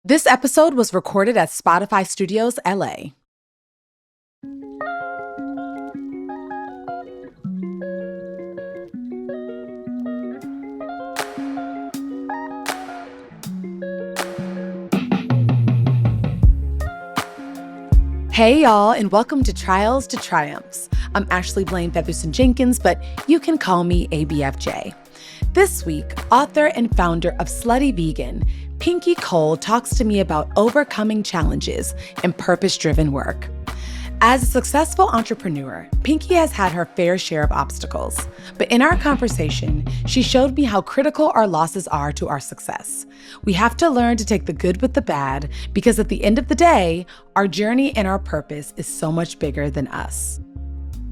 This episode was recorded at Spotify Studios, LA. Hey y'all, and welcome to Trials to Triumphs. I'm Ashley Blaine Featherston Jenkins, but you can call me ABFJ. This week, author and founder of Slutty Vegan, Pinky Cole talks to me about overcoming challenges and purpose-driven work. As a successful entrepreneur, Pinky has had her fair share of obstacles. But in our conversation, she showed me how critical our losses are to our success. We have to learn to take the good with the bad, because at the end of the day, our journey and our purpose is so much bigger than us.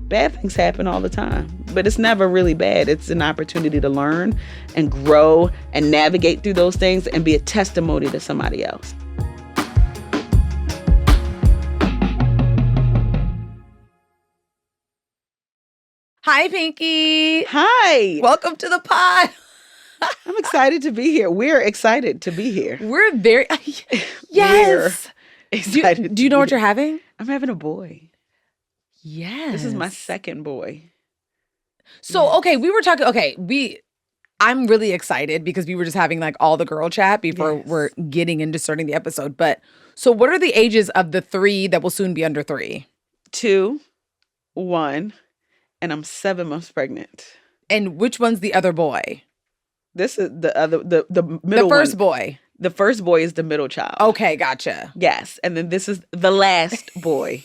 Bad things happen all the time, but it's never really bad. It's an opportunity to learn and grow and navigate through those things and be a testimony to somebody else. Hi, Pinky. Hi. Welcome to the pod. I'm excited to be here. We're excited to be here. We're very, yes. We're excited. Do you know what you're having? I'm having a boy. Yes. This is my second boy. So, okay, I'm really excited because we were just having like all the girl chat before we're getting into starting the episode. But so what are the ages of the three that will soon be under 3? 2, 1, and I'm 7 months pregnant. And which one's the other boy? This is the middle The first one. boy. The first boy is the middle child. Okay, gotcha. Yes. And then this is the last boy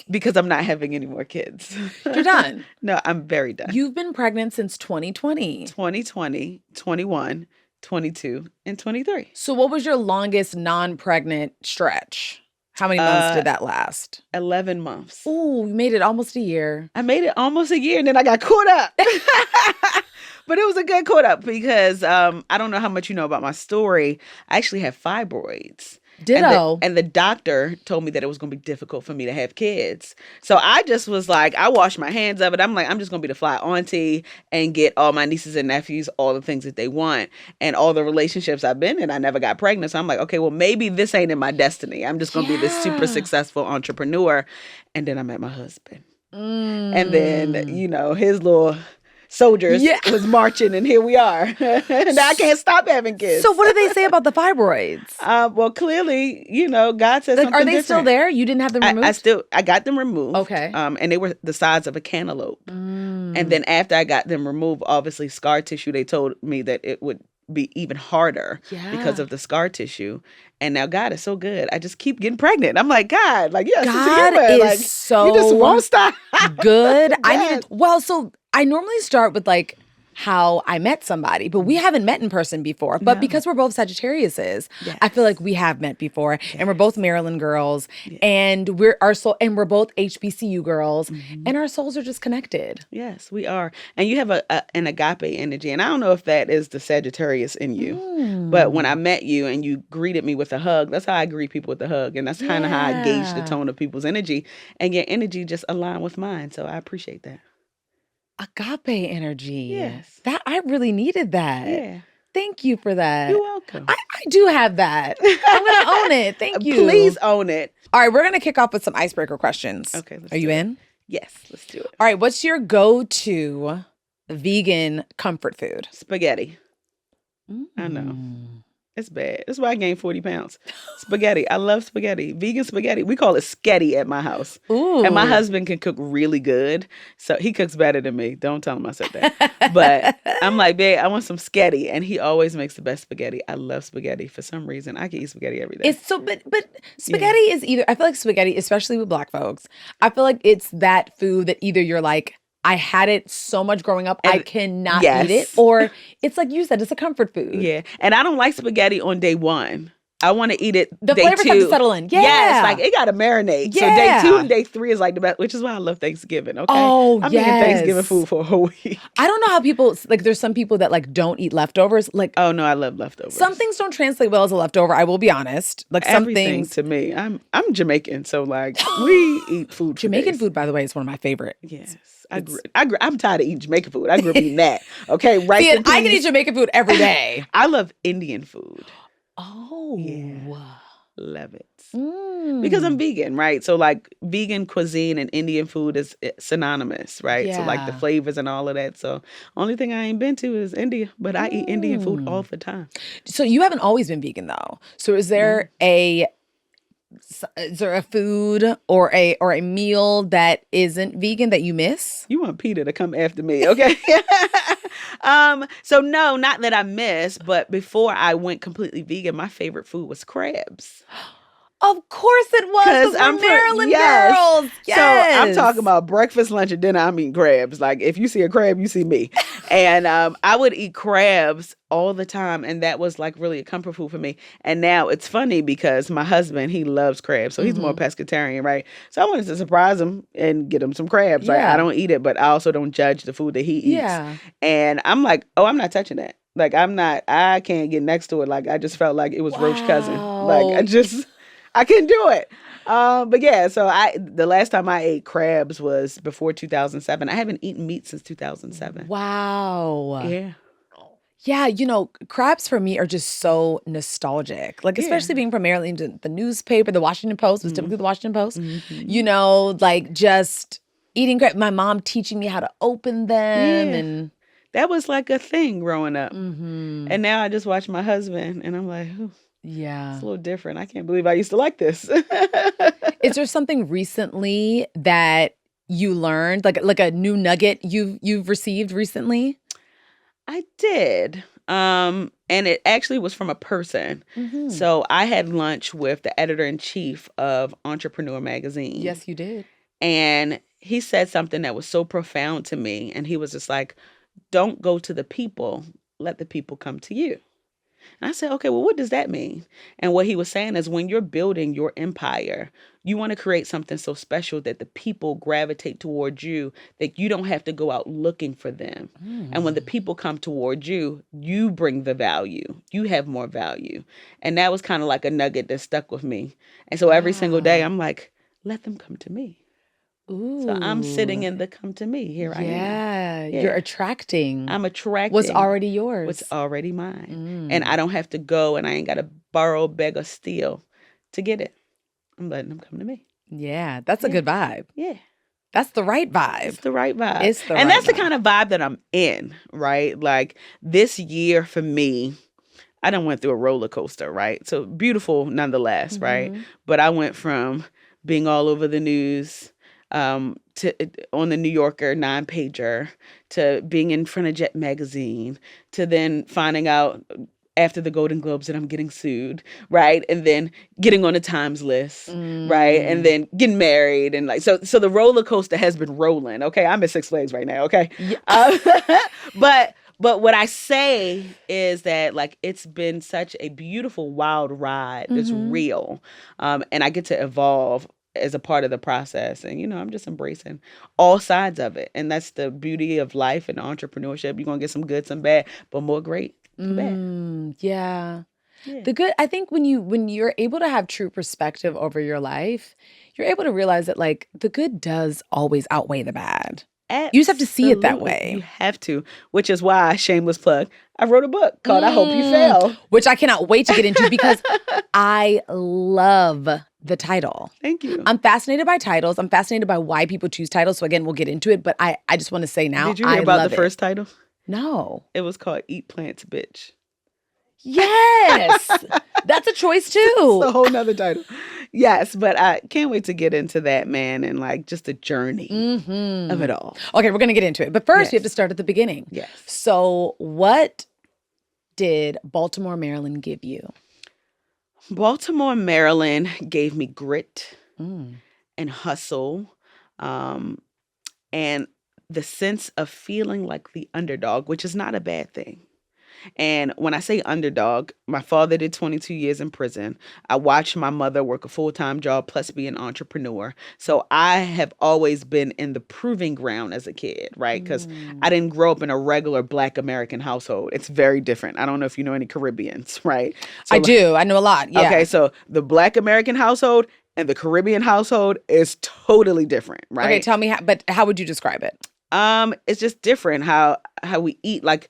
because I'm not having any more kids. You're done. No, I'm very done. You've been pregnant since 2020. 2020, 21, 22, and 23. So what was your longest non-pregnant stretch? How many months did that last? 11 months. Ooh, you made it almost a year. I made it almost a year and then I got caught up. But it was a good caught up because I don't know how much you know about my story. I actually have fibroids. Ditto. And the doctor told me that it was going to be difficult for me to have kids. So I just was like, I washed my hands of it. I'm like, I'm just going to be the fly auntie and get all my nieces and nephews all the things that they want. And all the relationships I've been in, I never got pregnant. So I'm like, okay, well, maybe this ain't in my destiny. I'm just going to be this super successful entrepreneur. And then I met my husband. And then, his little soldiers was marching, and here we are. And I can't stop having kids. So what do they say about the fibroids? Well, clearly, God says something Are they different. still there? You didn't have them removed? I got them removed. Okay. And they were the size of a cantaloupe. And then after I got them removed, obviously scar tissue, they told me that it would be even harder because of the scar tissue. And now God is so good. I just keep getting pregnant. I'm like, God, God is so you just won't stop. Good. So I normally start with like how I met somebody, but we haven't met in person before. But because we're both Sagittariuses, I feel like we have met before, and we're both Maryland girls, and we're both HBCU girls, and our souls are just connected. Yes, we are. And you have an agape energy, and I don't know if that is the Sagittarius in you, but when I met you and you greeted me with a hug, that's how I greet people with a hug, and that's kind of how I gauge the tone of people's energy, and your energy just aligned with mine, so I appreciate that. Agape energy. Yes. That I really needed that. Yeah. Thank you for that. You're welcome. I do have that. I'm going to own it. Thank you. Please own it. All right, we're going to kick off with some icebreaker questions. Okay. Are you in? Yes, let's do it. All right, what's your go-to vegan comfort food? Spaghetti. I know. It's bad. That's why I gained 40 pounds. Spaghetti. I love spaghetti. Vegan spaghetti. We call it sketty at my house. Ooh. And my husband can cook really good. So he cooks better than me. Don't tell him I said that. But I'm like, babe, I want some sketty. And he always makes the best spaghetti. I love spaghetti. For some reason, I can eat spaghetti every day. It's so, but spaghetti is either, I feel like spaghetti, especially with Black folks, I feel like it's that food that either you're like, I had it so much growing up, I cannot eat it. Or it's like you said, it's a comfort food. Yeah. And I don't like spaghetti on day 1. I want to eat it the day flavors 2. have to settle in. Yeah. Yes, like it got to marinate. Yeah. So day 2 and day 3 is like the best, which is why I love Thanksgiving. Okay. Oh, I'm eating Thanksgiving food for a whole week. I don't know how people, like there's some people that like don't eat leftovers. Like, oh no, I love leftovers. Some things don't translate well as a leftover. I will be honest. Like some Everything things to me. I'm Jamaican, so like we eat food. Jamaican food, by the way, is one of my favorite. Yes. I'm tired of eating Jamaican food. I grew up eating that. Okay, right. I can eat Jamaican food every day. I love Indian food. Oh. Yeah. love it. Because I'm vegan, right? So like vegan cuisine and Indian food is synonymous, right? So like the Yeah. flavors and all of that. So only thing I ain't been to is India, but I eat Indian food all the time. So you haven't always been vegan though. So is there a food or a meal that isn't vegan that you miss? You want Peter to come after me, okay? So no, not that I miss, but before I went completely vegan, my favorite food was crabs. Of course it was, because I'm we're from- Maryland yes. girls. Yes. So I'm talking about breakfast, lunch, and dinner. I'm eating crabs. Like if you see a crab, you see me. And I would eat crabs all the time, and that was like really a comfort food for me. And now it's funny because my husband, he loves crabs, so he's more pescatarian, right? So I wanted to surprise him and get him some crabs. Right? Yeah. I don't eat it, but I also don't judge the food that he eats. Yeah. And I'm like, oh, I'm not touching that. Like I can't get next to it. Like I just felt like it was Roach cousin. Like I couldn't do it. But yeah, so the last time I ate crabs was before 2007. I haven't eaten meat since 2007. Wow. Yeah. Yeah, crabs for me are just so nostalgic. Like, especially being from Maryland, the newspaper, the Washington Post was typically the Washington Post. Like just eating crab. My mom teaching me how to open them, and that was like a thing growing up. And now I just watch my husband, and I'm like, ooh, it's a little different. I can't believe I used to like this. Is there something recently that you learned, like a new nugget you've received recently? I did. And it actually was from a person. So I had lunch with the editor-in-chief of Entrepreneur Magazine. Yes, you did. And he said something that was so profound to me. And he was just like, don't go to the people, let the people come to you. And I said, okay, well, what does that mean? And what he was saying is when you're building your empire, you want to create something so special that the people gravitate towards you, that you don't have to go out looking for them. And when the people come towards you, you bring the value. You have more value. And that was kind of like a nugget that stuck with me. And so every single day, I'm like, let them come to me. Ooh. So I'm sitting in the come to me. Here I am. Yeah, you're attracting. I'm attracting what's already yours. what's already mine. And I don't have to go and I ain't got to borrow, beg, or steal to get it. I'm letting them come to me. Yeah, that's a good vibe. Yeah. That's the right vibe. It's the right vibe. And that's the kind of vibe that I'm in, right? Like this year for me, I done went through a roller coaster, right? So beautiful nonetheless, right? But I went from being all over the news, to on the New Yorker 9-pager, to being in front of Jet Magazine, to then finding out after the Golden Globes that I'm getting sued, right? And then getting on the Times list, right? And then getting married, and like so the roller coaster has been rolling. Okay, I'm at Six Flags right now. Okay, but what I say is that like it's been such a beautiful wild ride. It's real, and I get to evolve as a part of the process. And, I'm just embracing all sides of it. And that's the beauty of life and entrepreneurship. You're going to get some good, some bad, but more great than bad. Yeah. The good, I think when you're able to have true perspective over your life, you're able to realize that like the good does always outweigh the bad. Absolutely. You just have to see it that way. You have to, which is why, shameless plug, I wrote a book called I Hope You Fail. Which I cannot wait to get into because I love the title. Thank you. I'm fascinated by titles. I'm fascinated by why people choose titles. So again, we'll get into it. But I just want to say now, Did you hear about the first title? No. It was called Eat Plants, Bitch. Yes. That's a choice too. It's a whole nother title. Yes, but I can't wait to get into that, man, and like just the journey of it all. Okay, we're going to get into it. But first, we have to start at the beginning. Yes. So what did Baltimore, Maryland give you? Baltimore, Maryland gave me grit and hustle, and the sense of feeling like the underdog, which is not a bad thing. And when I say underdog, my father did 22 years in prison. I watched my mother work a full-time job plus be an entrepreneur. So I have always been in the proving ground as a kid, right? Because I didn't grow up in a regular Black American household. It's very different. I don't know if you know any Caribbeans, right? So I do. I know a lot. Yeah. Okay, so the Black American household and the Caribbean household is totally different, right? Okay, tell me, how would you describe it? It's just different how we eat. Like,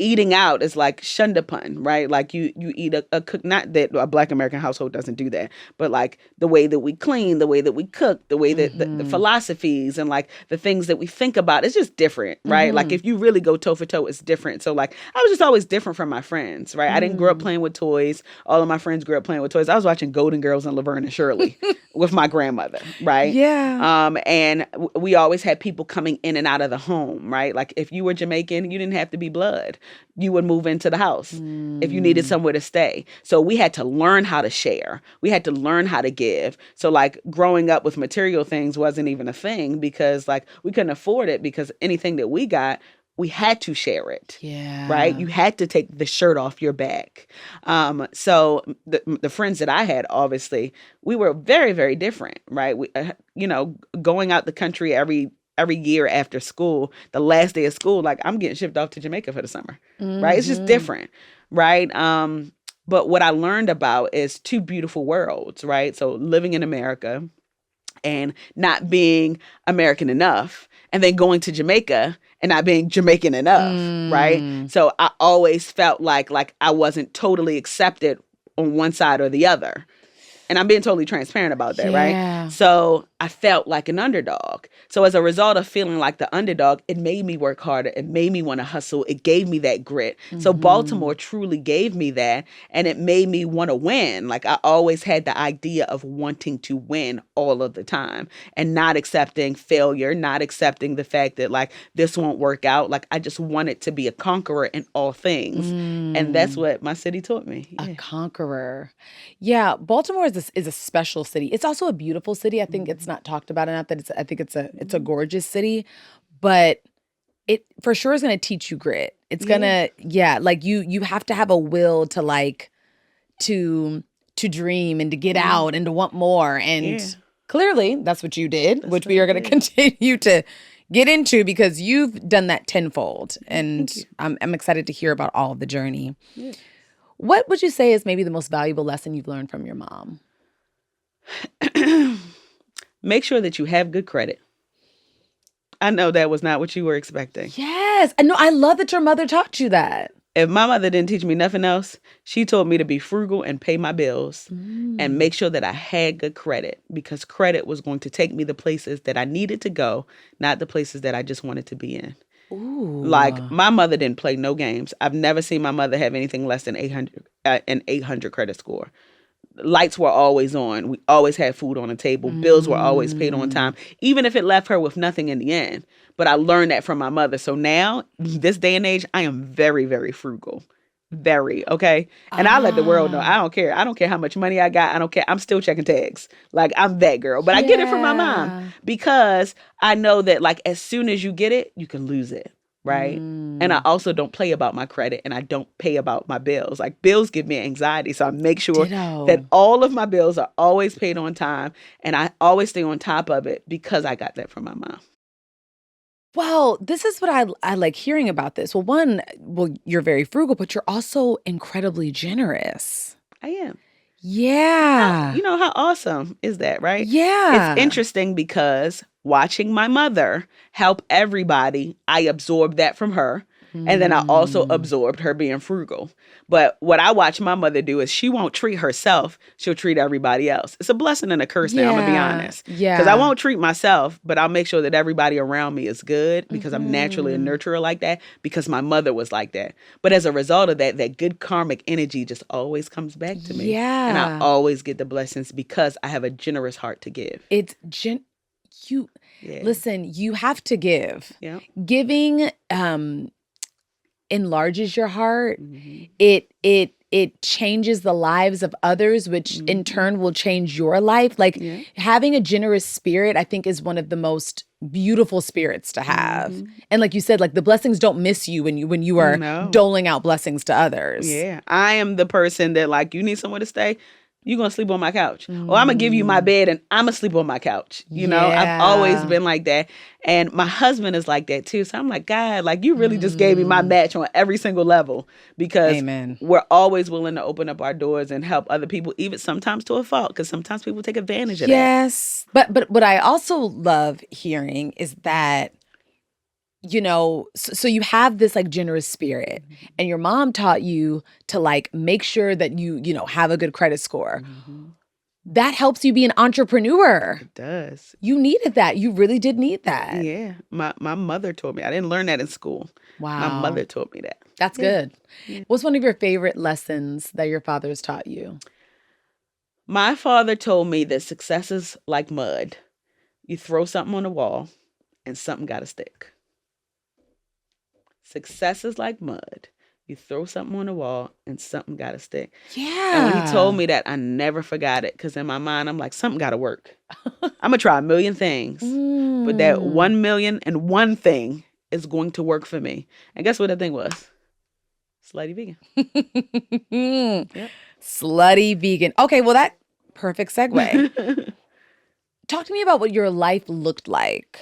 eating out is like shundapun, right? Like you eat a cook, not that a Black American household doesn't do that, but like the way that we clean, the way that we cook, the way that the philosophies and like the things that we think about, it's just different, right? Like if you really go toe for toe, it's different. So like I was just always different from my friends, right? I didn't grow up playing with toys. All of my friends grew up playing with toys. I was watching Golden Girls and Laverne and Shirley with my grandmother, right? Yeah. And we always had people coming in and out of the home, right? Like if you were Jamaican, you didn't have to be blood. You would move into the house if you needed somewhere to stay. So we had to learn how to share. We had to learn how to give. So like growing up with material things wasn't even a thing because like we couldn't afford it because anything that we got, we had to share it. Yeah. Right? You had to take the shirt off your back. So the friends that I had, obviously, we were very, very different, right? We, going out the country every year after school, the last day of school, like I'm getting shipped off to Jamaica for the summer, right? It's just different, right? But what I learned about is two beautiful worlds, right? So living in America and not being American enough, and then going to Jamaica and not being Jamaican enough, right? So I always felt like I wasn't totally accepted on one side or the other. And I'm being totally transparent about that, right? So I felt like an underdog. So as a result of feeling like the underdog, it made me work harder. It made me want to hustle. It gave me that grit. So Baltimore truly gave me that. And it made me want to win. Like I always had the idea of wanting to win all of the time and not accepting failure, not accepting the fact that like this won't work out. Like I just wanted to be a conqueror in all things. And that's what my city taught me. Yeah. A conqueror. Yeah, Baltimore is a special city. It's also a beautiful city. I think it's not talked about enough that I think it's a gorgeous city, but it for sure is going to teach you grit. It's going to like you have to have a will to like to dream and to get out and to want more, and clearly that's what you did, which we are going to continue to get into because you've done that tenfold, and I'm excited to hear about all of the journey. What would you say is maybe the most valuable lesson you've learned from your mom? Make sure that you have good credit. I know that was not what you were expecting. Yes. I know. I love that your mother taught you that. If my mother didn't teach me nothing else, she told me to be frugal and pay my bills and make sure that I had good credit, because credit was going to take me the places that I needed to go, not the places that I just wanted to be in. Ooh. Like my mother didn't play no games. I've never seen my mother have anything less than an 800 credit score. Lights were always on. We always had food on the table. Bills were always paid on time, even if it left her with nothing in the end. But I learned that from my mother. So now, this day and age, I am very, very frugal. Very, okay? And I let the world know. I don't care. I don't care how much money I got. I don't care. I'm still checking tags. Like, I'm that girl. But I get it from my mom because I know that, like, as soon as you get it, you can lose it. Right. And I also don't play about my credit, and I don't pay about my bills. Like bills give me anxiety. So I make sure that all of my bills are always paid on time, and I always stay on top of it because I got that from my mom. Well, this is what I like hearing about this. Well, you're very frugal, but you're also incredibly generous. I am. Yeah. How awesome is that, right? Yeah. It's interesting because watching my mother help everybody, I absorbed that from her. And then I also absorbed her being frugal. But what I watch my mother do is she won't treat herself. She'll treat everybody else. It's a blessing and a curse now, I'm going to be honest. Yeah. Because I won't treat myself, but I'll make sure that everybody around me is good because I'm naturally a nurturer like that, because my mother was like that. But as a result of that, that good karmic energy just always comes back to me. Yeah. And I always get the blessings because I have a generous heart to give. It's listen, you have to give. Yeah. Giving enlarges your heart. It changes the lives of others, which in turn will change your life. Like having a generous spirit, I think, is one of the most beautiful spirits to have. And like you said, like the blessings don't miss you when you are doling out blessings to others. Yeah. I am the person that like, you need somewhere to stay, you're going to sleep on my couch. Or I'm going to give you my bed and I'm going to sleep on my couch. I've always been like that. And my husband is like that too. So I'm like, God, like you really just gave me my match on every single level, because we're always willing to open up our doors and help other people, even sometimes to a fault, because sometimes people take advantage of that. Yes. But what I also love hearing is that so you have this like generous spirit, and your mom taught you to like make sure that you have a good credit score. That helps you be an entrepreneur. It does. You needed that. You really did need that. Yeah. My mother told me. I didn't learn that in school. Wow. My mother told me that. That's good. What's one of your favorite lessons that your father has taught you? My father told me that success is like mud. You throw something on the wall and something got to stick. Success is like mud. You throw something on the wall and something got to stick. Yeah. And when he told me that, I never forgot it, because in my mind, I'm like, something got to work. I'm going to try a million things, but that 1,000,001 thing is going to work for me. And guess what that thing was? Slutty Vegan. Yep. Slutty Vegan. Okay, well, that perfect segue. Talk to me about what your life looked like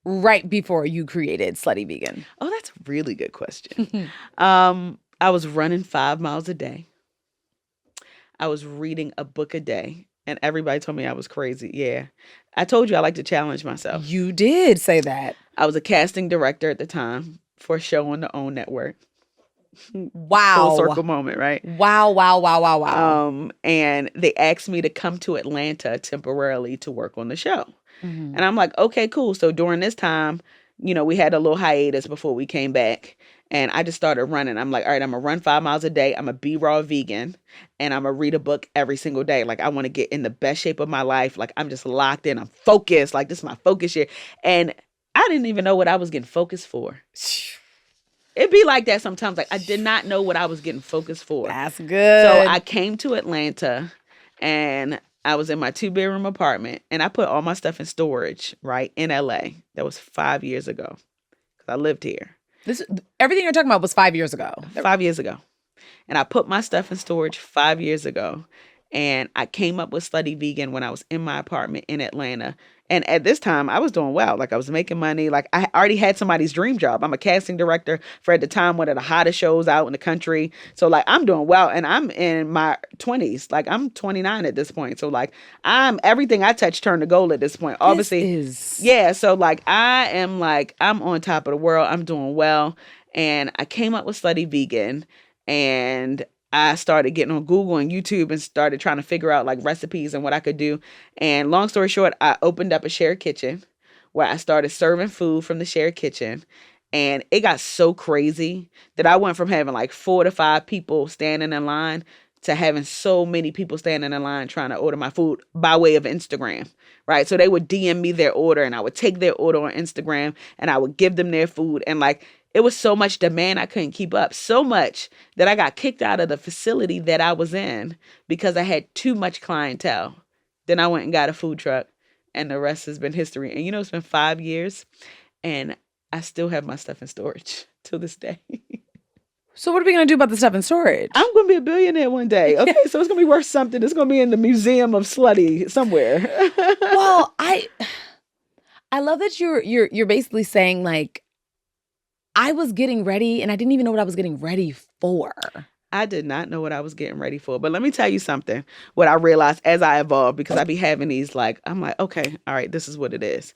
right before you created Slutty Vegan. Oh, that's a really good question. I was running 5 miles a day. I was reading a book a day. And everybody told me I was crazy. Yeah. I told you I like to challenge myself. You did say that. I was a casting director at the time for a show on the OWN network. Wow. Full circle moment, right? Wow. And they asked me to come to Atlanta temporarily to work on the show. And I'm like, okay, cool. So during this time, we had a little hiatus before we came back. And I just started running. I'm like, all right, I'm going to run 5 miles a day. I'm going to be raw vegan. And I'm going to read a book every single day. Like, I want to get in the best shape of my life. Like, I'm just locked in. I'm focused. Like, this is my focus year. And I didn't even know what I was getting focused for. It'd be like that sometimes. Like, I did not know what I was getting focused for. That's good. So I came to Atlanta, and I was in my 2-bedroom apartment, and I put all my stuff in storage, right, in LA. That was 5 years ago, because I lived here. Everything you're talking about was 5 years ago. 5 years ago. And I put my stuff in storage 5 years ago. And I came up with Slutty Vegan when I was in my apartment in Atlanta. And at this time, I was doing well. Like, I was making money. Like, I already had somebody's dream job. I'm a casting director for, at the time, one of the hottest shows out in the country. So, like, I'm doing well. And I'm in my 20s. Like, I'm 29 at this point. So, like, everything I touch turned to gold at this point. Obviously. Yeah. So, like, I'm on top of the world. I'm doing well. And I came up with Slutty Vegan. And I started getting on Google and YouTube and started trying to figure out like recipes and what I could do. And long story short, I opened up a shared kitchen where I started serving food from the shared kitchen. And it got so crazy that I went from having like 4 to 5 people standing in line to having so many people standing in line trying to order my food by way of Instagram, right? So they would DM me their order, and I would take their order on Instagram, and I would give them their food. And like, it was so much demand, I couldn't keep up. So much that I got kicked out of the facility that I was in because I had too much clientele. Then I went and got a food truck, and the rest has been history. And it's been 5 years, and I still have my stuff in storage till this day. So what are we going to do about the stuff in storage? I'm going to be a billionaire one day. Okay, so it's going to be worth something. It's going to be in the Museum of Slutty somewhere. Well, I love that you're basically saying like, I was getting ready and I didn't even know what I was getting ready for. I did not know what I was getting ready for. But let me tell you something, what I realized as I evolved, because I be having these like, I'm like, okay, all right, this is what it is.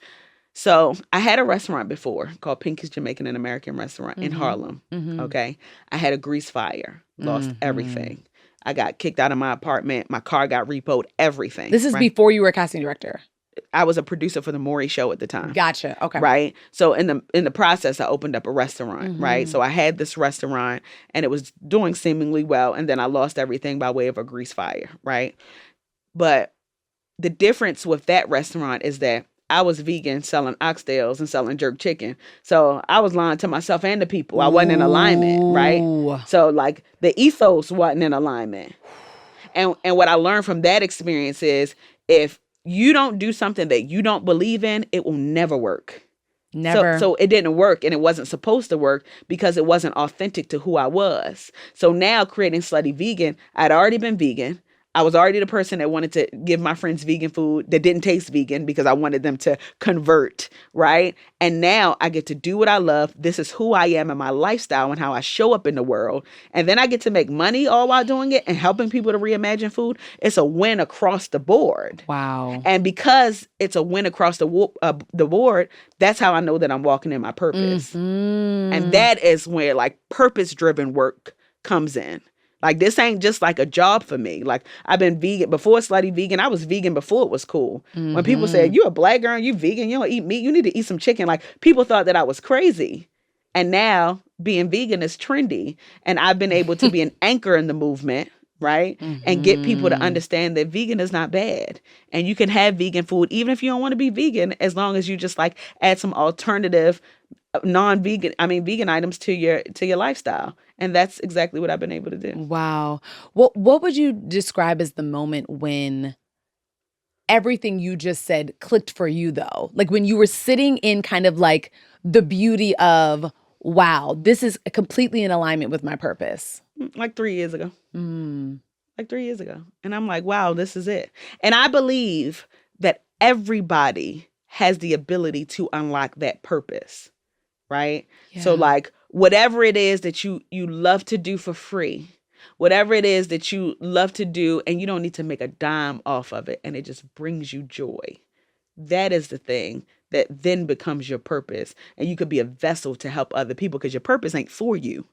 So I had a restaurant before called Pinky's Jamaican and American Restaurant in Harlem. Okay. I had a grease fire, lost everything. I got kicked out of my apartment. My car got repoed, everything. This is before you were a casting director. I was a producer for the Maury Show at the time. Gotcha. Okay. Right. So in the process, I opened up a restaurant. Right. So I had this restaurant and it was doing seemingly well. And then I lost everything by way of a grease fire. Right. But the difference with that restaurant is that I was vegan, selling oxtails and selling jerk chicken. So I was lying to myself and the people. I wasn't in alignment, right? So like the ethos wasn't in alignment. And what I learned from that experience is if you don't do something that you don't believe in, it will never work. Never. So it didn't work, and it wasn't supposed to work because it wasn't authentic to who I was. So now creating Slutty Vegan, I'd already been vegan. I was already the person that wanted to give my friends vegan food that didn't taste vegan because I wanted them to convert, right? And now I get to do what I love. This is who I am and my lifestyle and how I show up in the world. And then I get to make money all while doing it and helping people to reimagine food. It's a win across the board. Wow. And because it's a win across the board, that's how I know that I'm walking in my purpose. And that is where like purpose-driven work comes in. Like, this ain't just like a job for me. Like, I've been vegan before Slutty Vegan. I was vegan before it was cool. When people said, you a black girl, you vegan, you don't eat meat, you need to eat some chicken. Like, people thought that I was crazy. And now being vegan is trendy. And I've been able to be an anchor in the movement, right? And get people to understand that vegan is not bad. And you can have vegan food even if you don't want to be vegan, as long as you just like add some alternative vegan items to your lifestyle. And that's exactly what I've been able to do. Wow. What would you describe as the moment when everything you just said clicked for you, though? Like when you were sitting in kind of like the beauty of, wow, this is completely in alignment with my purpose. Like 3 years ago. Like 3 years ago. And I'm like, wow, this is it. And I believe that everybody has the ability to unlock that purpose, right? Yeah. So like whatever it is that you love to do for free, whatever it is that you love to do and you don't need to make a dime off of it and it just brings you joy. That is the thing that then becomes your purpose. And you could be a vessel to help other people because your purpose ain't for you.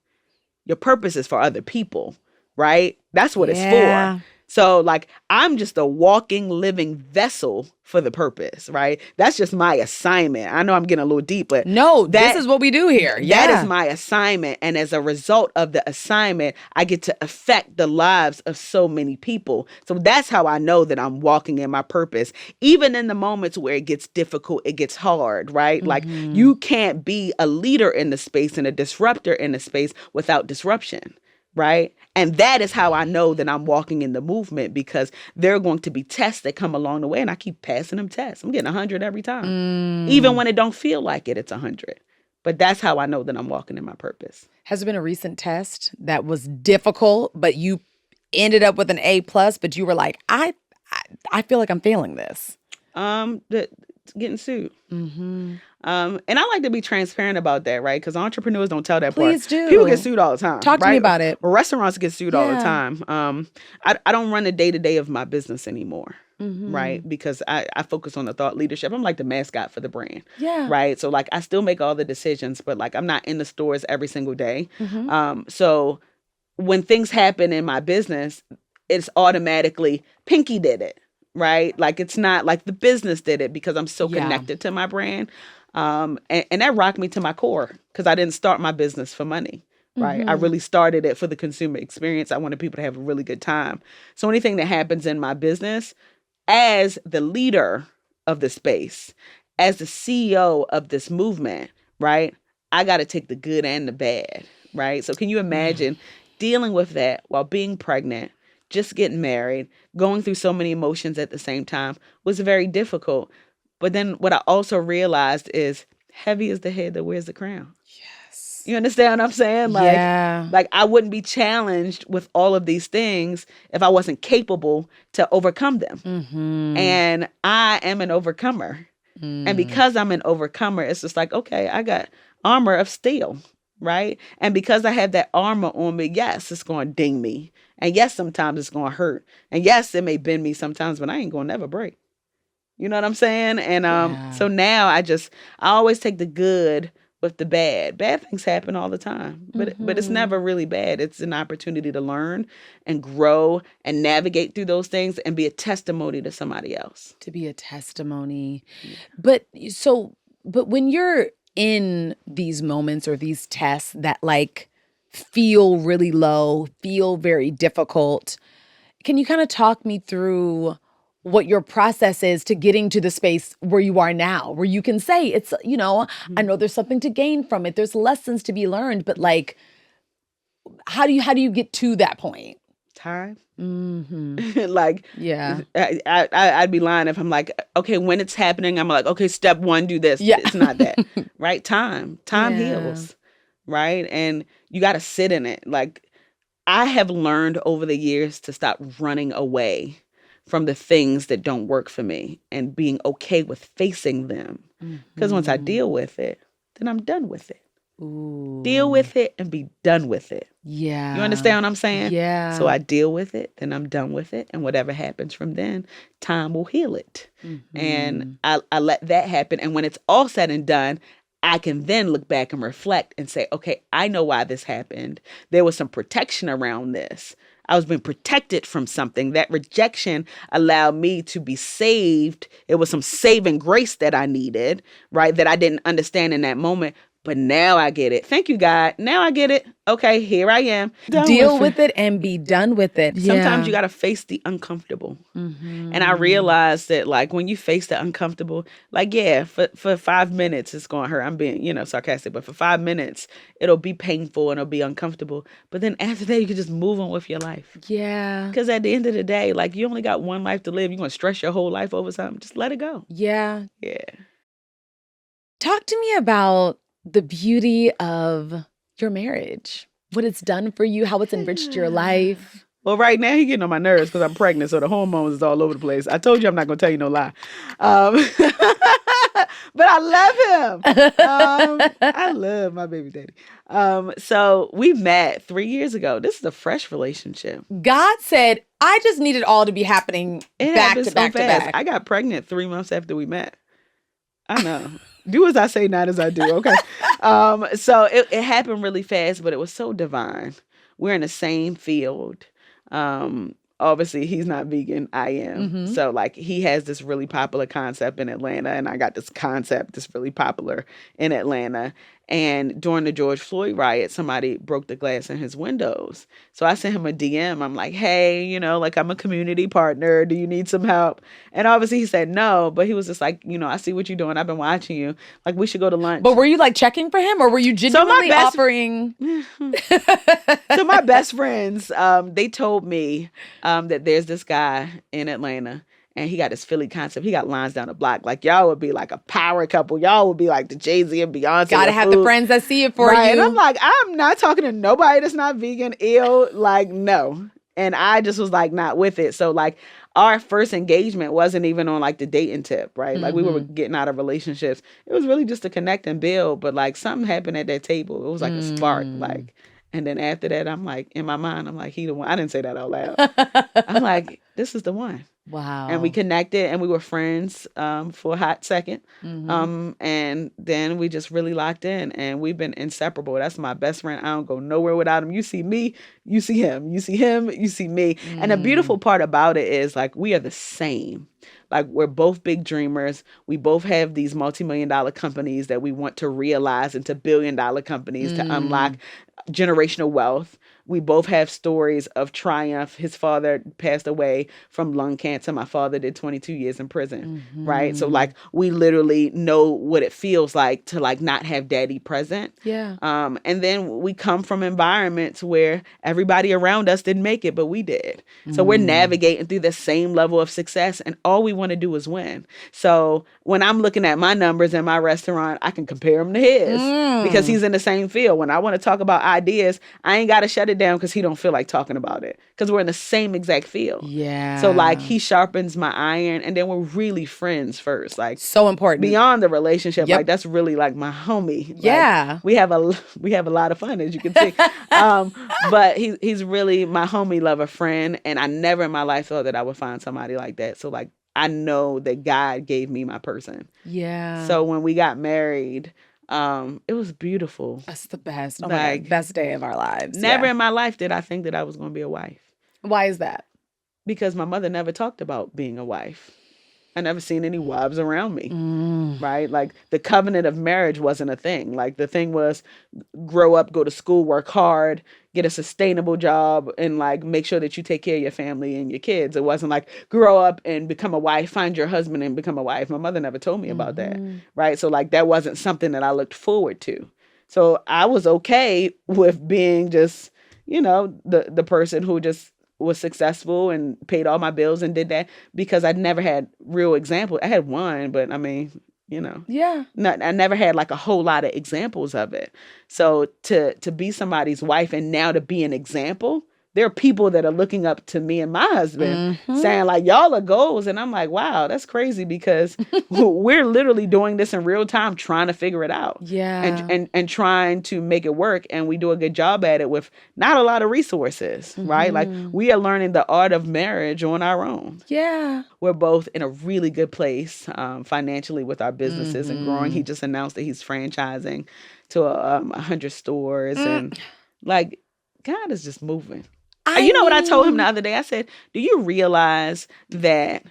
Your purpose is for other people, right? That's what it's for. So like, I'm just a walking, living vessel for the purpose, right? That's just my assignment. I know I'm getting a little deep, but no, this is what we do here. That is my assignment. And as a result of the assignment, I get to affect the lives of so many people. So that's how I know that I'm walking in my purpose. Even in the moments where it gets difficult, it gets hard, right? Like you can't be a leader in the space and a disruptor in the space without disruption. Right. And that is how I know that I'm walking in the movement, because there are going to be tests that come along the way. And I keep passing them tests. I'm getting 100 every time. Even when it don't feel like it, it's 100. But that's how I know that I'm walking in my purpose. Has there been a recent test that was difficult, but you ended up with an A+, but you were like, I feel like I'm failing this? Getting sued. And I like to be transparent about that, right? Because entrepreneurs don't tell that part. Please do. People get sued all the time. Talk to me about it. Restaurants get sued all the time. I don't run the day-to-day of my business anymore, right? Because I focus on the thought leadership. I'm like the mascot for the brand, right? So like I still make all the decisions, but like I'm not in the stores every single day. So when things happen in my business, it's automatically Pinky did it. Right? Like it's not like the business did it, because I'm so connected to my brand. And that rocked me to my core, because I didn't start my business for money. Right? I really started it for the consumer experience. I wanted people to have a really good time. So anything that happens in my business, as the leader of the space, as the CEO of this movement, right? I got to take the good and the bad. Right? So can you imagine dealing with that while being pregnant, just getting married, going through so many emotions at the same time was very difficult. But then what I also realized is heavy is the head that wears the crown. Yes. You understand what I'm saying? Like I wouldn't be challenged with all of these things if I wasn't capable to overcome them. And I am an overcomer. And because I'm an overcomer, it's just like, okay, I got armor of steel. Right? And because I have that armor on me, yes, it's going to ding me. And yes, sometimes it's going to hurt. And yes, it may bend me sometimes, but I ain't going to never break. You know what I'm saying? And so now I always take the good with the bad. Bad things happen all the time, but it's never really bad. It's an opportunity to learn and grow and navigate through those things and be a testimony to somebody else. To be a testimony. But when you're in these moments or these tests that like feel really low, feel very difficult, can you kind of talk me through what your process is to getting to the space where you are now, where you can say it's, I know there's something to gain from it. There's lessons to be learned, but like, how do you get to that point? Time. Like, I'd be lying if I'm like, okay, when it's happening, I'm like, okay, step one, do this. It's not that, right? Time heals, right? And you got to sit in it. Like I have learned over the years to stop running away from the things that don't work for me and being okay with facing them. Because once I deal with it, then I'm done with it. Ooh. Deal with it and be done with it. Yeah. You understand what I'm saying? Yeah. So I deal with it, then I'm done with it. And whatever happens from then, time will heal it. And I let that happen. And when it's all said and done, I can then look back and reflect and say, okay, I know why this happened. There was some protection around this. I was being protected from something. That rejection allowed me to be saved. It was some saving grace that I needed, right? That I didn't understand in that moment. But now I get it. Thank you, God. Now I get it. Okay, here I am. Deal with it and be done with it. Sometimes you got to face the uncomfortable. And I realized that, like, when you face the uncomfortable, like, yeah, for 5 minutes, it's going to hurt. I'm being, sarcastic, but for 5 minutes, it'll be painful and it'll be uncomfortable. But then after that, you can just move on with your life. Yeah. Because at the end of the day, like, you only got one life to live. You're going to stress your whole life over something. Just let it go. Yeah. Yeah. Talk to me about the beauty of your marriage, what it's done for you, how it's enriched your life. Well, right now, he's getting on my nerves because I'm pregnant, so the hormones is all over the place. I told you I'm not going to tell you no lie. But I love him. I love my baby daddy. So we met 3 years ago. This is a fresh relationship. God said, I just need it all to be happening back to back to back. I got pregnant 3 months after we met. I know. Do as I say, not as I do. Okay. So it happened really fast, but it was so divine. We're in the same field. Obviously, he's not vegan. I am. So, like, he has this really popular concept in Atlanta, and I got this concept that's really popular in Atlanta. And during the George Floyd riot, somebody broke the glass in his windows. So I sent him a DM. I'm like, hey, I'm a community partner. Do you need some help? And obviously he said no, but he was just like, I see what you're doing. I've been watching you. Like, we should go to lunch. But were you like checking for him, or were you genuinely offering? So my best friends, they told me that there's this guy in Atlanta. And he got this Philly concept. He got lines down the block. Like, y'all would be like a power couple. Y'all would be like the Jay-Z and Beyonce. Gotta have the friends that see it for you. And I'm like, I'm not talking to nobody that's not vegan, ill. Like, no. And I just was like, not with it. So, like, our first engagement wasn't even on like the dating tip, right? Like, we were getting out of relationships. It was really just to connect and build. But like, something happened at that table. It was like a spark. Like, and then after that, I'm like, in my mind, I'm like, he the one. I didn't say that out loud. I'm like, this is the one. Wow. And we connected and we were friends for a hot second. And then we just really locked in and we've been inseparable. That's my best friend. I don't go nowhere without him. You see me, you see him. You see him, you see me. And the beautiful part about it is, like, we are the same. Like, we're both big dreamers. We both have these multi-million-dollar companies that we want to realize into billion-dollar companies to unlock generational wealth. We both have stories of triumph. His father passed away from lung cancer. My father did 22 years in prison, right? So, like, we literally know what it feels like to, like, not have daddy present. Yeah. And then we come from environments where everybody around us didn't make it, but we did. So we're navigating through the same level of success, and all we want to do is win. So when I'm looking at my numbers in my restaurant, I can compare them to his because he's in the same field. When I want to talk about ideas, I ain't got to shut it down because he don't feel like talking about it because we're in the same exact field. Yeah. So, like, he sharpens my iron, and then we're really friends first. Like, so important. Beyond the relationship, like, that's really like my homie. Yeah. Like, we have a lot of fun, as you can see. But he's really my homie, lover, friend, and I never in my life thought that I would find somebody like that. So, like, I know that God gave me my person. Yeah. So when we got married, it was beautiful. That's the best. Oh, Like, my God. Best day of our lives. Never in my life did I think that I was going to be a wife. Why is that? Because my mother never talked about being a wife. I never seen any wives around me, right? Like, the covenant of marriage wasn't a thing. Like, the thing was grow up, go to school, work hard, get a sustainable job, and, like, make sure that you take care of your family and your kids. It wasn't like grow up and become a wife, find your husband and become a wife. My mother never told me about that, right? So, like, that wasn't something that I looked forward to. So I was okay with being just, the person who just was successful and paid all my bills and did that because I never had real examples. I had one, but I mean, Yeah. I never had like a whole lot of examples of it. So to be somebody's wife and now to be an example there are people that are looking up to me and my husband saying like, y'all are goals. And I'm like, wow, that's crazy because we're literally doing this in real time, trying to figure it out. Yeah. And trying to make it work. And we do a good job at it with not a lot of resources, right? Like we are learning the art of marriage on our own. Yeah. We're both in a really good place financially with our businesses and growing. He just announced that he's franchising to 100 stores. And like, God is just moving. You know what I told him the other day? I said, do you realize that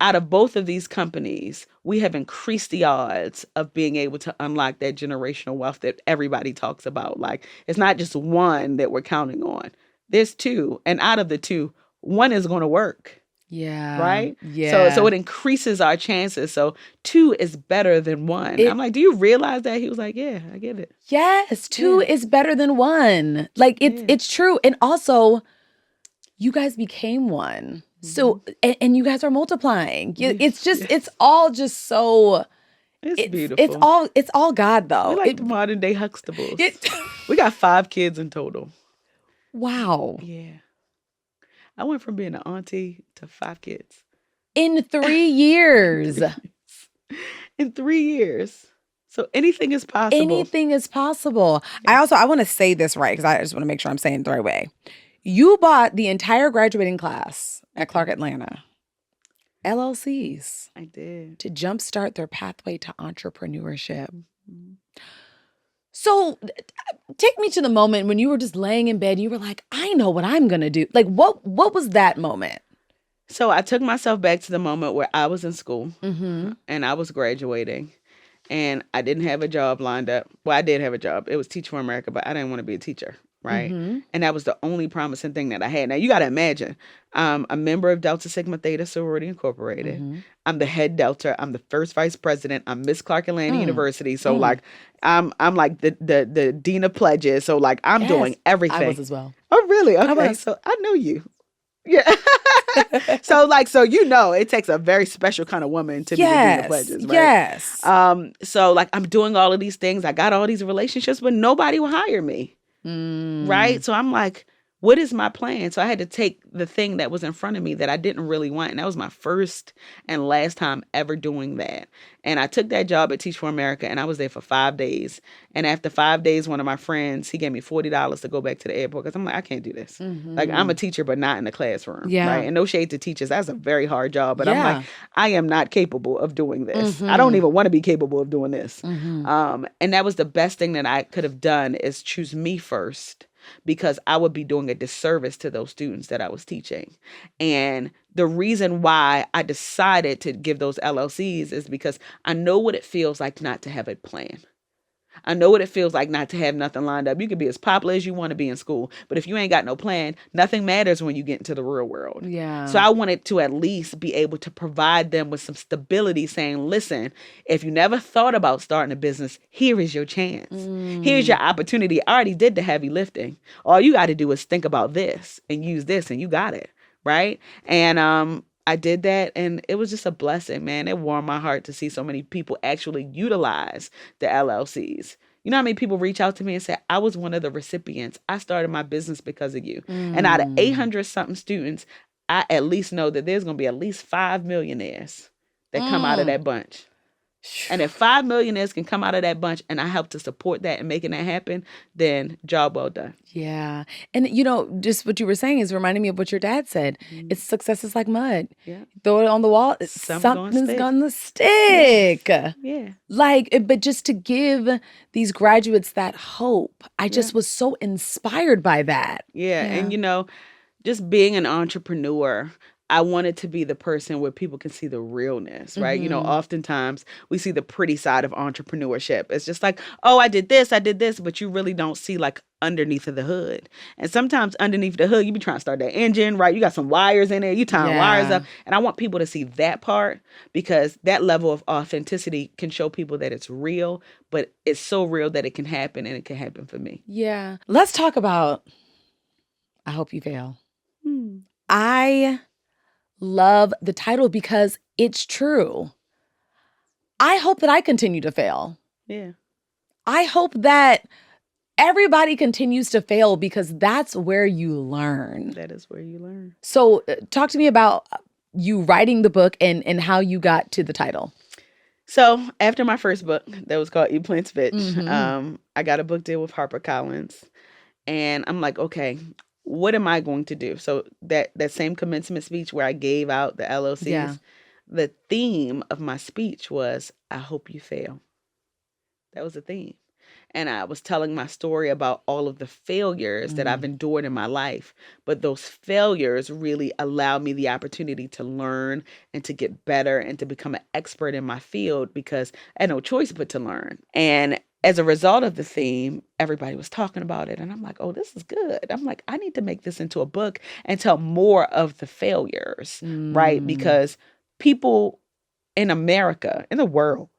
out of both of these companies, we have increased the odds of being able to unlock that generational wealth that everybody talks about? Like, it's not just one that we're counting on. There's two. And out of the two, one is going to work. Yeah. Right? Yeah. So it increases our chances. So 2 is better than 1. I'm like, do you realize that? He was like, yeah, I get it. Yes, 2 is better than 1. Like it's true. And also, you guys became one. So and you guys are multiplying. It's just it's all just so it's beautiful. It's all God though. We're like the modern day Huxtables. We got 5 kids in total. Wow. Yeah. I went from being an auntie to 5 kids. In 3 years. In 3 years. So anything is possible. Anything is possible. Yeah. I want to say this right because I just want to make sure I'm saying it the right way. You bought the entire graduating class at Clark Atlanta LLCs. I did. To jumpstart their pathway to entrepreneurship. So take me to the moment when you were just laying in bed and you were like, I know what I'm going to do. Like, what was that moment? So I took myself back to the moment where I was in school and I was graduating and I didn't have a job lined up. Well, I did have a job. It was Teach for America, but I didn't want to be a teacher. Right. And that was the only promising thing that I had. Now, you got to imagine, I'm a member of Delta Sigma Theta Sorority Incorporated. I'm the head Delta. I'm the first vice president. I'm Miss Clark Atlanta University. So like, I'm like the Dean of Pledges. So like, I'm doing everything. I was as well. Oh, really? Okay. So I know you. Yeah. So it takes a very special kind of woman to be the Dean of Pledges, right? Yes. So like, I'm doing all of these things. I got all these relationships, but nobody will hire me. Right? So I'm like, what is my plan? So I had to take the thing that was in front of me that I didn't really want. And that was my first and last time ever doing that. And I took that job at Teach for America and I was there for 5 days. And after 5 days, one of my friends, he gave me $40 to go back to the airport because I'm like, I can't do this. Like, I'm a teacher, but not in the classroom. Yeah. Right? And no shade to teachers. That's a very hard job. But I'm like, I am not capable of doing this. I don't even want to be capable of doing this. And that was the best thing that I could have done is choose me first. Because I would be doing a disservice to those students that I was teaching. And the reason why I decided to give those LLCs is because I know what it feels like not to have a plan. I know what it feels like not to have nothing lined up. You can be as popular as you want to be in school, but if you ain't got no plan, nothing matters when you get into the real world. Yeah. So I wanted to at least be able to provide them with some stability saying, listen, if you never thought about starting a business, here is your chance. Here's your opportunity. I already did the heavy lifting. All you got to do is think about this and use this and you got it. Right. And I did that and it was just a blessing, man. It warmed my heart to see so many people actually utilize the LLCs. You know how many people reach out to me and say, I was one of the recipients. I started my business because of you. And out of 800 something students, I at least know that there's going to be at least 5 millionaires that come out of that bunch. And if 5 millionaires can come out of that bunch and I help to support that and making that happen, then job well done. Yeah. And, just what you were saying is reminding me of what your dad said. It's success is like mud. Yeah. Throw it on the wall. Something's going to stick. Yeah. But just to give these graduates that hope, I just was so inspired by that. Yeah. And, just being an entrepreneur, I wanted to be the person where people can see the realness, right? Oftentimes we see the pretty side of entrepreneurship. It's just like, oh, I did this, but you really don't see like underneath of the hood. And sometimes underneath the hood, you be trying to start that engine, right? You got some wires in there, you tying wires up. And I want people to see that part because that level of authenticity can show people that it's real, but it's so real that it can happen and it can happen for me. Yeah. Let's talk about, I Hope You Fail. I love the title because it's true. I hope that I continue to fail. Yeah. I hope that everybody continues to fail because that's where you learn. That is where you learn. So talk to me about you writing the book and how you got to the title. So after my first book that was called Eat Plant Bitch, Mhm. I got a book deal with HarperCollins. And I'm like, okay, what am I going to do? So that same commencement speech where I gave out the LLCs, Yeah. the theme of my speech was, I hope you fail. That was the theme. And I was telling my story about all of the failures that I've endured in my life. But those failures really allowed me the opportunity to learn and to get better and to become an expert in my field because I had no choice but to learn. And as a result of the theme, everybody was talking about it. And I'm like, oh, this is good. I'm like, I need to make this into a book and tell more of the failures, right? Because people in America, in the world,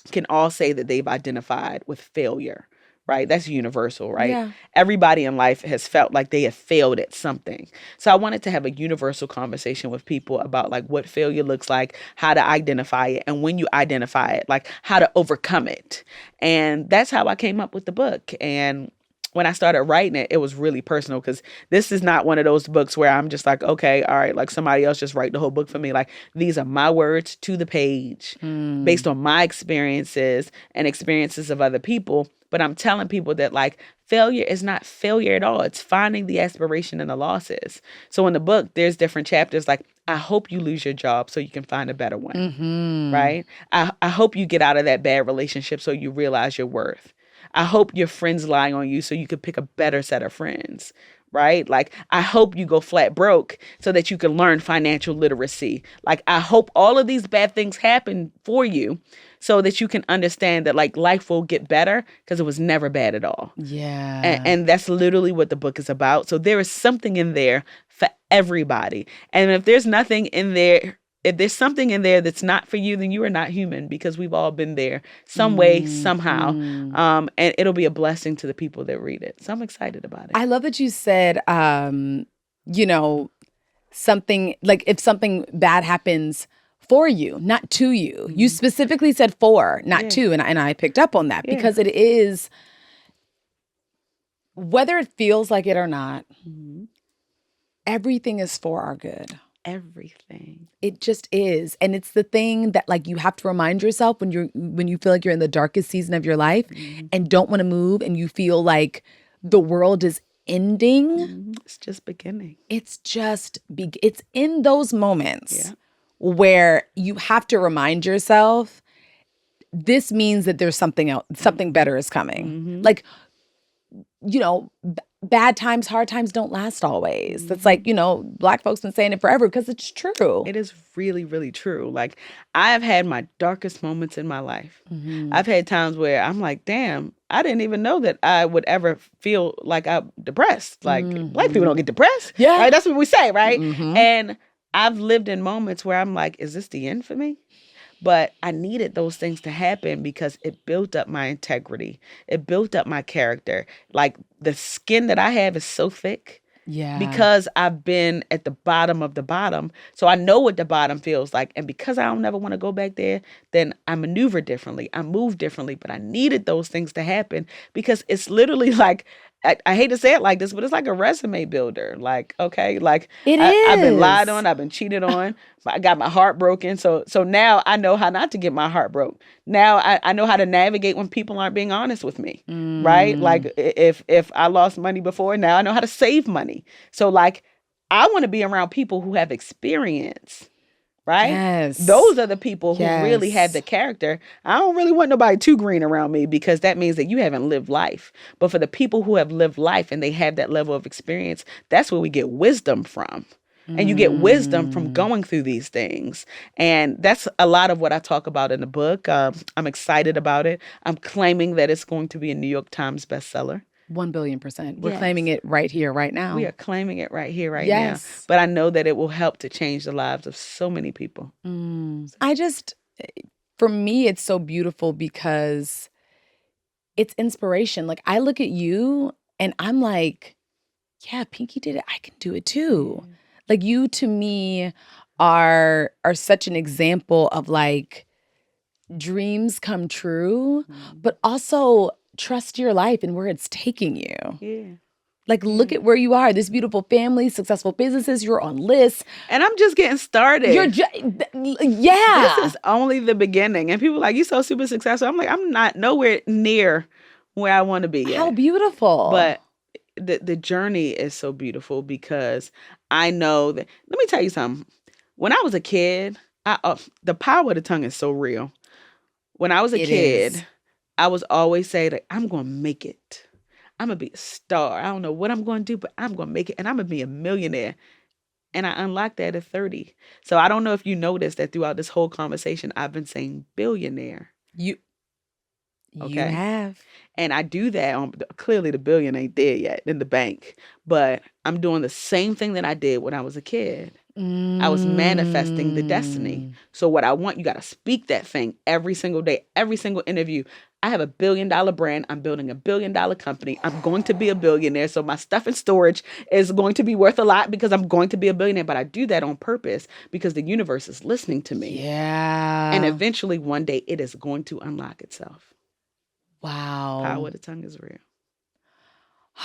can all say that they've identified with failure, right? That's universal, right? Yeah. Everybody in life has felt like they have failed at something. So I wanted to have a universal conversation with people about like what failure looks like, how to identify it, and when you identify it, like how to overcome it. And that's how I came up with the book. And when I started writing it, it was really personal because this is not one of those books where I'm just like, okay, all right, like somebody else just write the whole book for me. Like these are my words to the page based on my experiences and experiences of other people. But I'm telling people that like failure is not failure at all. It's finding the aspiration in the losses. So in the book, there's different chapters like, I hope you lose your job so you can find a better one, right? I hope you get out of that bad relationship so you realize your worth. I hope your friends lie on you so you could pick a better set of friends, right? Like, I hope you go flat broke so that you can learn financial literacy. Like, I hope all of these bad things happen for you so that you can understand that, like, life will get better because it was never bad at all. Yeah. And that's literally what the book is about. So there is something in there for everybody. And if there's nothing in there, if there's something in there that's not for you, then you are not human because we've all been there some way, somehow. And it'll be a blessing to the people that read it. So I'm excited about it. I love that you said, you know, something like if something bad happens for you, not to you. You specifically said for, not to. And I picked up on that because it is, whether it feels like it or not, everything is for our good. Everything. It just is. And it's the thing that like you have to remind yourself when you feel like you're in the darkest season of your life and don't want to move and you feel like the world is ending. It's just beginning. It's just it's in those moments where you have to remind yourself this means that there's something else, something better is coming. Like, you know, bad times, hard times don't last always. That's like, you know, Black folks been saying it forever because it's true. It is really, really true. Like, I've had my darkest moments in my life. I've had times where I'm like, damn, I didn't even know that I would ever feel like I'm depressed. Like, Black people don't get depressed. Yeah. Right? That's what we say, right? And I've lived in moments where I'm like, is this the end for me? But I needed those things to happen because it built up my integrity. It built up my character. Like the skin that I have is so thick. Yeah. Because I've been at the bottom of the bottom. So I know what the bottom feels like. And because I don't ever want to go back there, then I maneuver differently. I move differently. But I needed those things to happen because it's literally like, I hate to say it like this, but it's like a resume builder. Like, okay, like I've been lied on, I've been cheated on, I got my heart broken. So now I know how not to get my heart broke. Now I know how to navigate when people aren't being honest with me, right? Like if I lost money before, now I know how to save money. So like I want to be around people who have experience. Right? Yes. Those are the people who really have the character. I don't really want nobody too green around me because that means that you haven't lived life. But for the people who have lived life and they have that level of experience, that's where we get wisdom from. And you get wisdom from going through these things. And that's a lot of what I talk about in the book. I'm excited about it. I'm claiming that it's going to be a New York Times bestseller. 1,000,000,000%. We're claiming it right here, right now. We are claiming it right here, right now. But I know that it will help to change the lives of so many people. For me, it's so beautiful because it's inspiration. Like I look at you and I'm like, yeah, Pinky did it. I can do it too. Like you to me are such an example of like dreams come true, but also trust your life and where it's taking you. Yeah. Like, look at where you are. This beautiful family, successful businesses. You're on lists. And I'm just getting started. Yeah. This is only the beginning. And people are like, you so super successful. I'm like, I'm not nowhere near where I want to be yet. How beautiful. But the journey is so beautiful because I know that, let me tell you something. When I was a kid, the power of the tongue is so real. When I was a kid, I was always saying, like, I'm going to make it. I'm going to be a star. I don't know what I'm going to do, but I'm going to make it. And I'm going to be a millionaire. And I unlocked that at 30. So I don't know if you noticed that throughout this whole conversation, I've been saying billionaire. You have. And I do that clearly the billion ain't there yet in the bank. But I'm doing the same thing that I did when I was a kid. I was manifesting the destiny. So what I want, you got to speak that thing every single day, every single interview. I have $1 billion brand. I'm building $1 billion company. I'm going to be a billionaire. So my stuff in storage is going to be worth a lot because I'm going to be a billionaire. But I do that on purpose because the universe is listening to me. Yeah. And eventually one day it is going to unlock itself. Wow. Power of the tongue is real.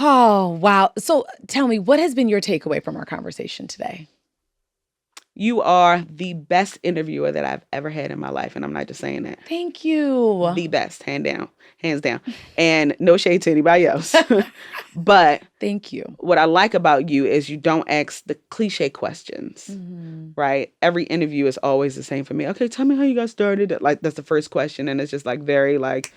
Oh, wow. So tell me, what has been your takeaway from our conversation today? You are the best interviewer that I've ever had in my life. And I'm not just saying that. Thank you. The best, hands down. And no shade to anybody else. But thank you. What I like about you is you don't ask the cliche questions, right? Every interview is always the same for me. Okay, tell me how you got started. Like, that's the first question. And it's just like very like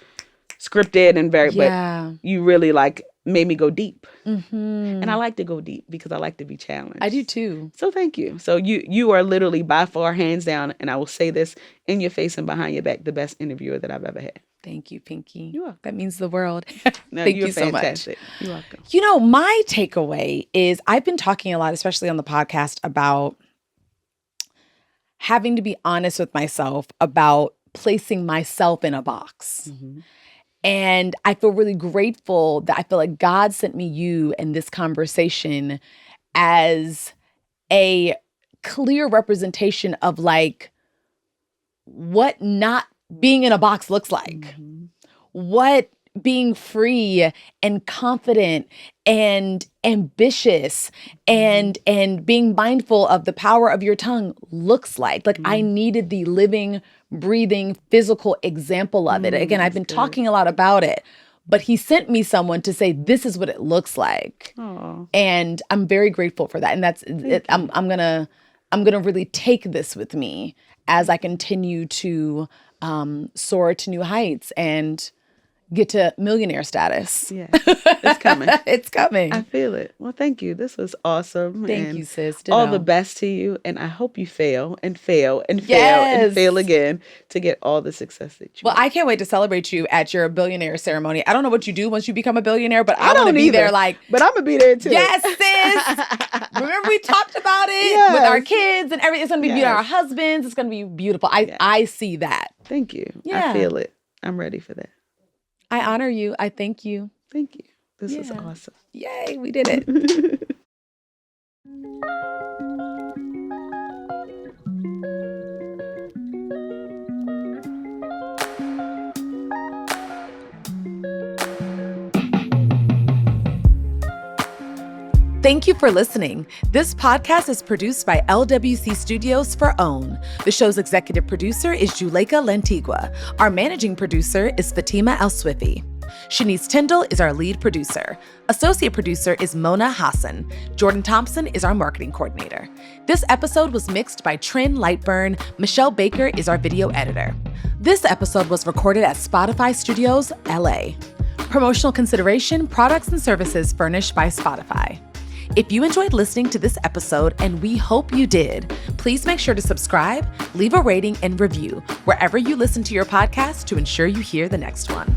scripted and very, but you really like made me go deep. And I like to go deep because I like to be challenged. I do too. So thank you. So you are literally by far, hands down, and I will say this in your face and behind your back, the best interviewer that I've ever had. Thank you, Pinky. You're welcome. That means the world. No, Thank you're you so fantastic. much. You're welcome. You know, my takeaway is I've been talking a lot, especially on the podcast, about having to be honest with myself about placing myself in a box. And I feel really grateful that I feel like God sent me you and this conversation as a clear representation of like what not being in a box looks like, what being free and confident and ambitious and being mindful of the power of your tongue looks like. Like I needed the living, breathing, physical example of it. Again, I've been talking a lot about it, but he sent me someone to say, this is what it looks like. Aww. And I'm very grateful for that. And that's it. I'm gonna really take this with me as I continue to soar to new heights and get to millionaire status. Yeah, it's coming. It's coming. I feel it. Well, thank you. This was awesome. Thank you, sis. All the best to you. And I hope you fail and fail and fail and fail again to get all the success that you want. I can't wait to celebrate you at your billionaire ceremony. I don't know what you do once you become a billionaire, but I want to be there like. But I'm going to be there too. Yes, sis. Remember we talked about it with our kids and everything. It's going to be beautiful. Our husbands. It's going to be beautiful. I see that. Thank you. Yeah. I feel it. I'm ready for that. I honor you. I thank you. Thank you. This was awesome. Yay, we did it. Thank you for listening. This podcast is produced by LWC Studios for OWN. The show's executive producer is Juleka Lantigua. Our managing producer is Fatima El-Swifi. Shanice Tyndall is our lead producer. Associate producer is Mona Hassan. Jordan Thompson is our marketing coordinator. This episode was mixed by Trin Lightburn. Michelle Baker is our video editor. This episode was recorded at Spotify Studios, LA. Promotional consideration, products and services furnished by Spotify. If you enjoyed listening to this episode, and we hope you did, please make sure to subscribe, leave a rating, and review wherever you listen to your podcast to ensure you hear the next one.